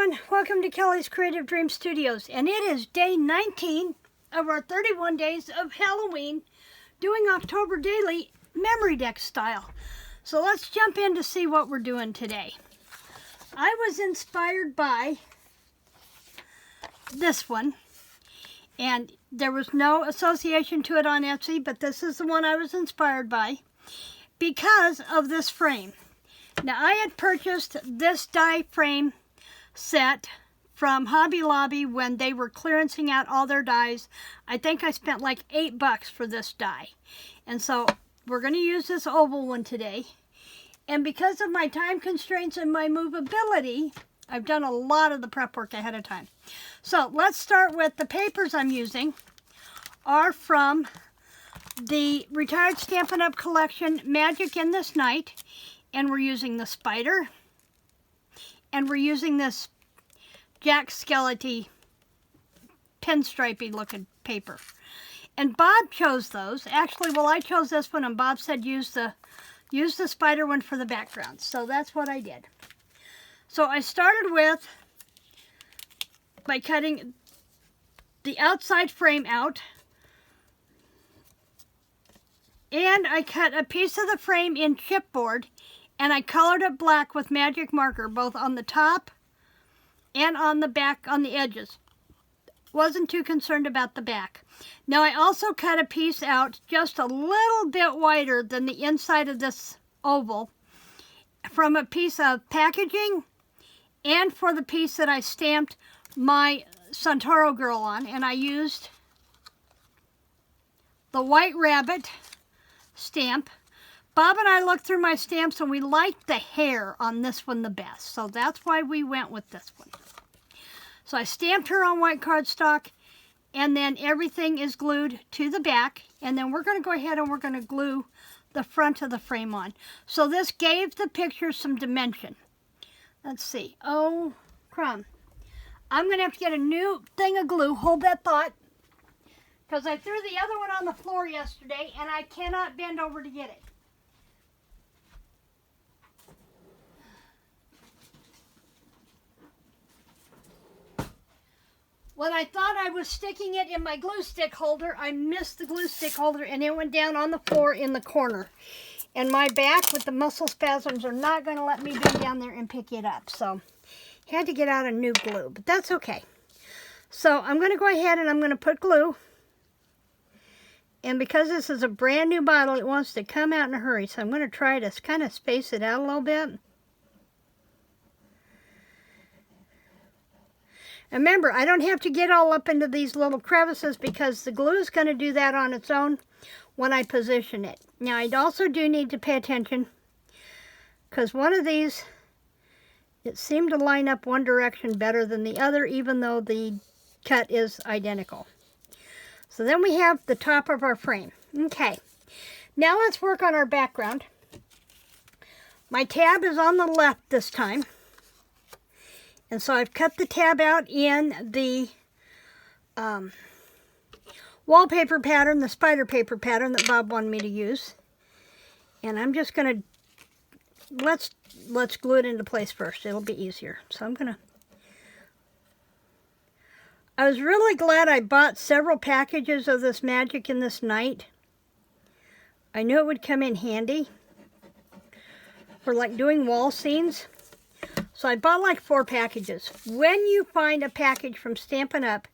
everyone, welcome to Kelly's Creative Dream Studios, and it is day 19 of our 31 days of Halloween doing October daily MemoryDex style. So let's jump in to see what we're doing today. I was inspired by this one, and there was no association to it on Etsy, but this is the one I was inspired by because of this frame. Now, I had purchased this die frame set from Hobby Lobby when they were clearancing out all their dies. I think I spent like $8 for this die. And so we're going to use this oval one today. And because of my time constraints and my movability, I've done a lot of the prep work ahead of time. So let's start with the papers I'm using are from the Retired Stampin' Up! Collection, Magic in This Night. And we're using the spider. And we're using this Jack Skellety pinstripey looking paper. And Bob chose those. Actually, well, I chose this one, and Bob said use the spider one for the background. So that's what I did. So I started with by cutting the outside frame out. And I cut a piece of the frame in chipboard, and I colored it black with magic marker, both on the top and on the back, on the edges. Wasn't too concerned about the back. Now, I also cut a piece out just a little bit wider than the inside of this oval from a piece of packaging and for the piece that I stamped my Santoro girl on. And I used the White Rabbit stamp. Bob and I looked through my stamps, and we liked the hair on this one the best. So that's why we went with this one. So I stamped her on white cardstock, and then everything is glued to the back. And then we're going to go ahead and we're going to glue the front of the frame on. So this gave the picture some dimension. Let's see. Oh, crumb. I'm going to have to get a new thing of glue. Hold that thought. Because I threw the other one on the floor yesterday, and I cannot bend over to get it. When I thought I was sticking it in my glue stick holder, I missed the glue stick holder, and it went down on the floor in the corner. And my back with the muscle spasms are not going to let me bend down there and pick it up. So, had to get out a new glue, but that's okay. So, I'm going to go ahead and I'm going to put glue. And because this is a brand new bottle, it wants to come out in a hurry. So, I'm going to try to kind of space it out a little bit. Remember, I don't have to get all up into these little crevices because the glue is going to do that on its own when I position it. Now, I also do need to pay attention because one of these, it seemed to line up one direction better than the other, even though the cut is identical. So then we have the top of our frame. Okay, now let's work on our background. My tab is on the left this time. And so I've cut the tab out in the wallpaper pattern, the spider paper pattern that Bob wanted me to use. And I'm just going to, let's glue it into place first. It'll be easier. So I'm going to, I was really glad I bought several packages of this Magic in This Night. I knew it would come in handy for like doing wall scenes. So I bought like 4 packages. When you find a package from Stampin' Up!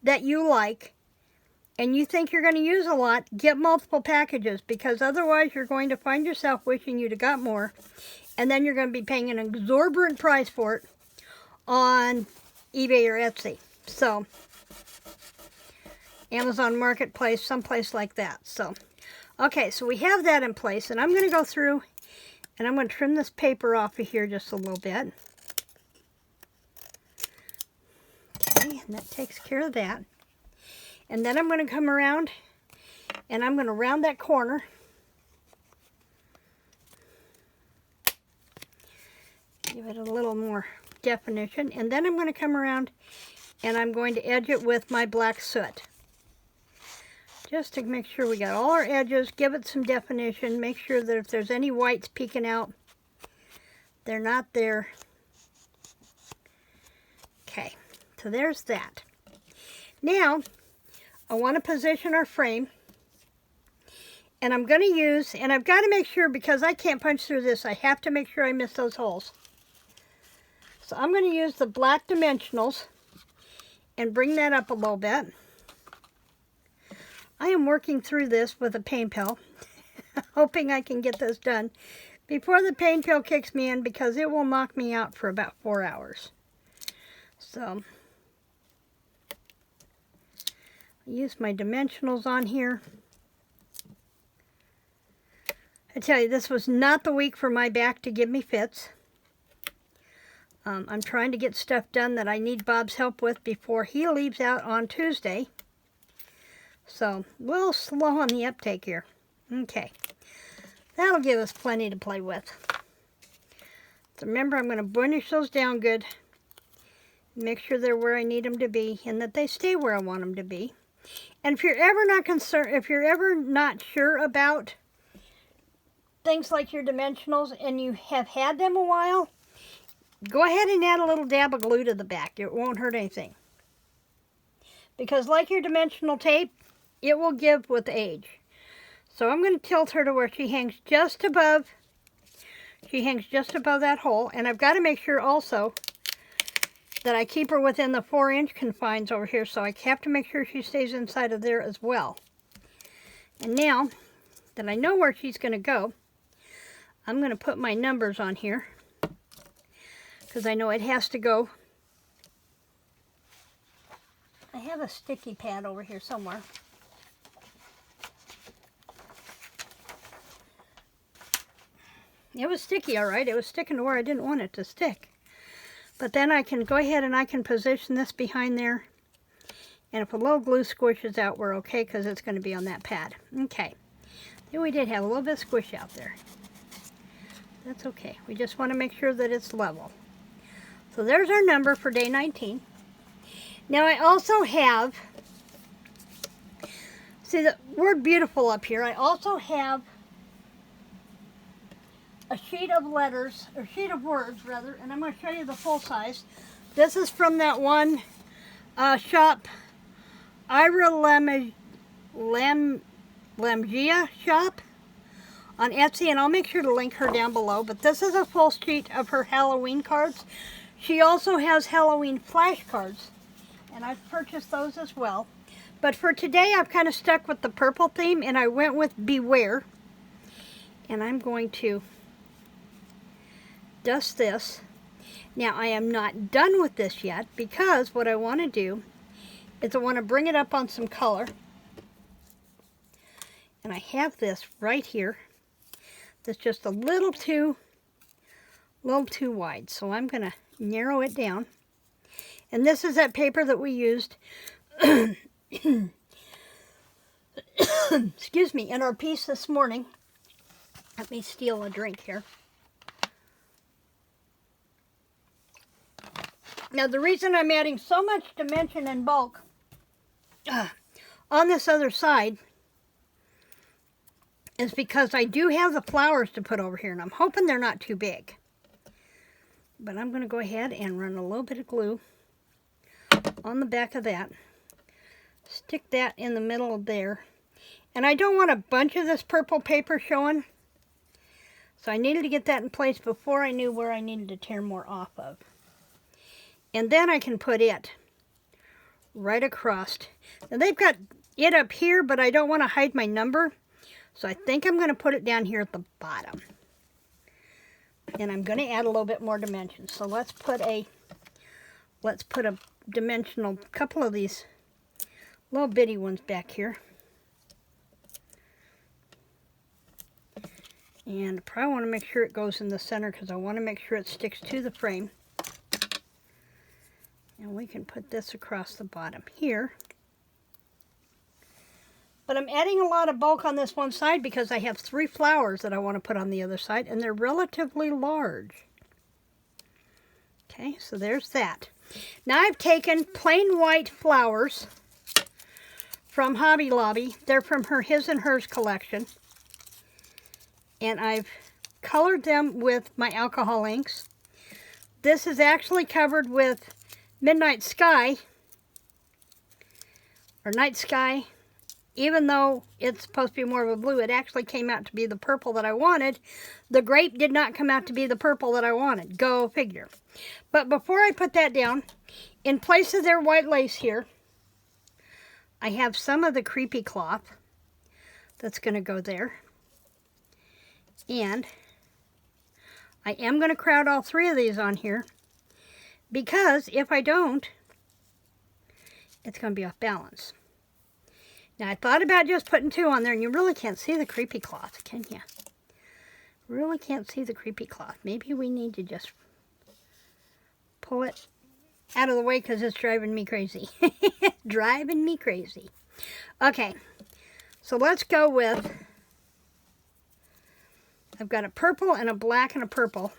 That you like and you think you're going to use a lot, get multiple packages, because otherwise you're going to find yourself wishing you'd have got more, and then you're going to be paying an exorbitant price for it on eBay or Etsy. So, Amazon Marketplace, someplace like that. So, okay, so we have that in place, and I'm going to go through and I'm going to trim this paper off of here just a little bit. Okay, and that takes care of that. And then I'm going to come around and I'm going to round that corner. Give it a little more definition. And then I'm going to come around and I'm going to edge it with my black soot. Just to make sure we got all our edges, give it some definition, make sure that if there's any whites peeking out, they're not there. Okay, so there's that. Now, I want to position our frame. And I'm going to use, and I've got to make sure, because I can't punch through this, I have to make sure I miss those holes. So I'm going to use the black dimensionals and bring that up a little bit. I am working through this with a paint pill, hoping I can get this done before the paint pill kicks me in, because it will knock me out for about 4 hours. So, I use my dimensionals on here. I tell you, this was not the week for my back to give me fits. I'm trying to get stuff done that I need Bob's help with before he leaves out on Tuesday. So, we'll slow on the uptake here. Okay. That'll give us plenty to play with. So remember, I'm going to burnish those down good. Make sure they're where I need them to be, and that they stay where I want them to be. And if you're ever not concerned, if you're ever not sure about things like your dimensionals and you have had them a while, go ahead and add a little dab of glue to the back. It won't hurt anything. Because like your dimensional tape, it will give with age. So I'm going to tilt her to where she hangs just above. She hangs just above that hole. And I've got to make sure also that I keep her within the 4-inch confines over here. So I have to make sure she stays inside of there as well. And now that I know where she's going to go, I'm going to put my numbers on here, because I know it has to go. I have a sticky pad over here somewhere. It was sticky, all right. It was sticking to where I didn't want it to stick. But then I can go ahead and I can position this behind there. And if a little glue squishes out, we're okay, because it's going to be on that pad. Okay. Then we did have a little bit of squish out there. That's okay. We just want to make sure that it's level. So there's our number for day 19. Now I also have, see the word beautiful up here, I also have a sheet of letters, or sheet of words rather, and I'm going to show you the full size. This is from that one shop, Ira Lamgia shop on Etsy, and I'll make sure to link her down below. But this is a full sheet of her Halloween cards. She also has Halloween flashcards, and I've purchased those as well. But for today, I've kind of stuck with the purple theme, and I went with Beware. And I'm going to dust this. Now, I am not done with this yet, because what I want to do is I want to bring it up on some color. And I have this right here. That's just a little too wide. So I'm going to narrow it down. And this is that paper that we used, excuse me, in our piece this morning. Let me steal a drink here. Now the reason I'm adding so much dimension and bulk on this other side is because I do have the flowers to put over here, and I'm hoping they're not too big. But I'm going to go ahead and run a little bit of glue on the back of that. Stick that in the middle of there. And I don't want a bunch of this purple paper showing. So I needed to get that in place before I knew where I needed to tear more off of. And then I can put it right across. Now they've got it up here, but I don't want to hide my number. So I think I'm going to put it down here at the bottom. And I'm going to add a little bit more dimension. So let's put a dimensional, couple of these little bitty ones back here. And I probably want to make sure it goes in the center, because I want to make sure it sticks to the frame. And we can put this across the bottom here. But I'm adding a lot of bulk on this one side because I have 3 flowers that I want to put on the other side, and they're relatively large. Okay, so there's that. Now I've taken plain white flowers from Hobby Lobby. They're from her His and Hers collection. And I've colored them with my alcohol inks. This is actually covered with Midnight Sky, or Night Sky, even though it's supposed to be more of a blue, it actually came out to be the purple that I wanted. The grape did not come out to be the purple that I wanted. Go figure. But before I put that down, in place of their white lace here, I have some of the creepy cloth that's going to go there. And I am going to crowd all three of these on here, because if I don't, it's going to be off balance. Now, I thought about just putting two on there, and you really can't see the creepy cloth, can you? Really can't see the creepy cloth. Maybe we need to just pull it out of the way because it's driving me crazy. Driving me crazy. Okay, so let's go with, I've got a purple and a black and a purple.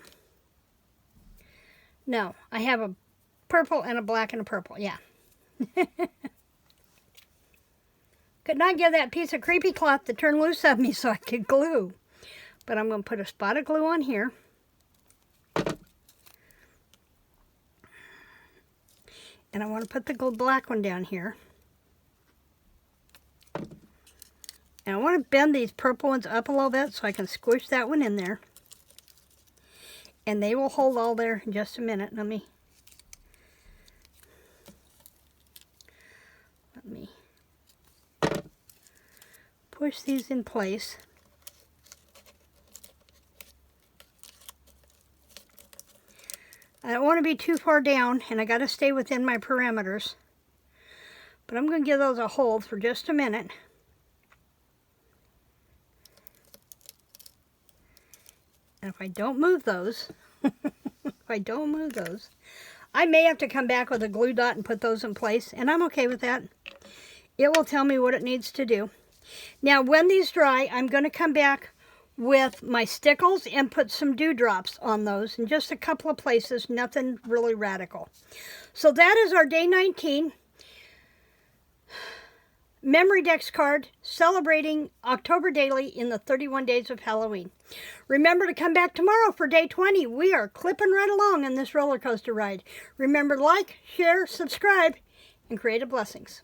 No, I have a purple and a black and a purple, yeah. Could not get that piece of creepy cloth to turn loose of me so I could glue. But I'm going to put a spot of glue on here. And I want to put the black one down here. And I want to bend these purple ones up a little bit so I can squish that one in there. And they will hold all there in just a minute. Let me push these in place. I don't want to be too far down, and I got to stay within my parameters. But I'm going to give those a hold for just a minute. And if I don't move those, I may have to come back with a glue dot and put those in place, and I'm okay with that. It will tell me what it needs to do. Now, when these dry, I'm going to come back with my stickles and put some dewdrops on those in just a couple of places, nothing really radical. So that is our day 19 MemoryDex card celebrating October Daily in the 31 days of Halloween. Remember to come back tomorrow for day 20. We are clipping right along in this roller coaster ride. Remember, like, share, subscribe, and creative blessings.